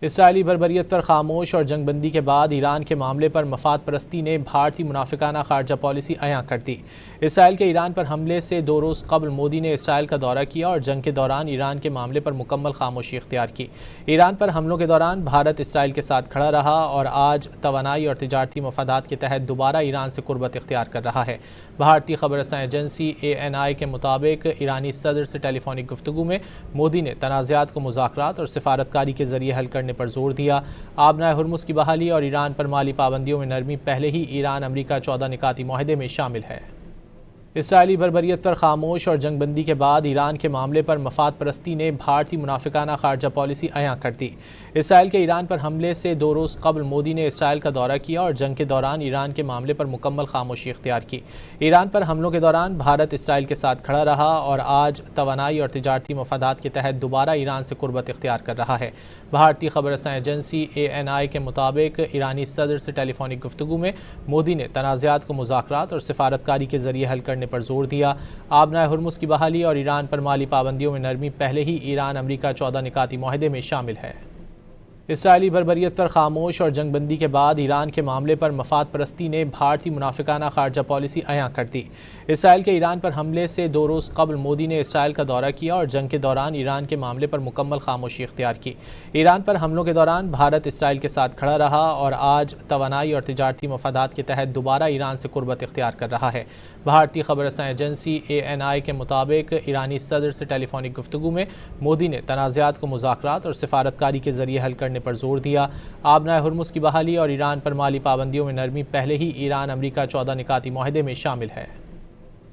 اسرائیلی بربریت پر خاموش اور جنگ بندی کے بعد ایران کے معاملے پر مفاد پرستی نے بھارتی منافقانہ خارجہ پالیسی عیاں کر دی۔ اسرائیل کے ایران پر حملے سے 2 روز قبل مودی نے اسرائیل کا دورہ کیا اور جنگ کے دوران ایران کے معاملے پر مکمل خاموشی اختیار کی۔ ایران پر حملوں کے دوران بھارت اسرائیل کے ساتھ کھڑا رہا اور آج توانائی اور تجارتی مفادات کے تحت دوبارہ ایران سے قربت اختیار کر رہا ہے۔ بھارتی خبر رساں ایجنسی ANI کے مطابق ایرانی صدر سے ٹیلی فونک گفتگو میں مودی نے تنازعات کو مذاکرات اور سفارتکاری کے ذریعے حل کرنے پر زور دیا۔ آبنائے ہرمز کی بحالی اور ایران پر مالی پابندیوں میں نرمی پہلے ہی ایران امریکہ 14 نکاتی معاہدے میں شامل ہے۔ اسرائیلی بربریت پر خاموش اور جنگ بندی کے بعد ایران کے معاملے پر مفاد پرستی نے بھارتی منافقانہ خارجہ پالیسی عیاں کر دی۔ اسرائیل کے ایران پر حملے سے 2 روز قبل مودی نے اسرائیل کا دورہ کیا اور جنگ کے دوران ایران کے معاملے پر مکمل خاموشی اختیار کی۔ ایران پر حملوں کے دوران بھارت اسرائیل کے ساتھ کھڑا رہا اور آج توانائی اور تجارتی مفادات کے تحت دوبارہ ایران سے قربت اختیار کر رہا ہے۔ بھارتی خبر رساں ایجنسی ANI کے مطابق ایرانی صدر سے ٹیلی فونک گفتگو میں مودی نے تنازعات کو مذاکرات اور سفارتکاری کے ذریعے حل کرنے پر زور دیا۔ آبنائے ہرمز کی بحالی اور ایران پر مالی پابندیوں میں نرمی پہلے ہی ایران امریکہ 14 نکاتی معاہدے میں شامل ہے۔ اسرائیلی بربریت پر خاموش اور جنگ بندی کے بعد ایران کے معاملے پر مفاد پرستی نے بھارتی منافقانہ خارجہ پالیسی عیاں کر دی۔ اسرائیل کے ایران پر حملے سے 2 روز قبل مودی نے اسرائیل کا دورہ کیا اور جنگ کے دوران ایران کے معاملے پر مکمل خاموشی اختیار کی۔ ایران پر حملوں کے دوران بھارت اسرائیل کے ساتھ کھڑا رہا اور آج توانائی اور تجارتی مفادات کے تحت دوبارہ ایران سے قربت اختیار کر رہا ہے۔ بھارتی خبر رساں ایجنسی ANI کے مطابق ایرانی صدر سے ٹیلی فونک گفتگو میں مودی نے تنازعات کو مذاکرات اور سفارتکاری کے ذریعے حل کرنے پر زور دیا۔ آبنائے ہرمز کی بحالی اور ایران پر مالی پابندیوں میں نرمی پہلے ہی ایران امریکہ 14 نکاتی معاہدے میں شامل ہے۔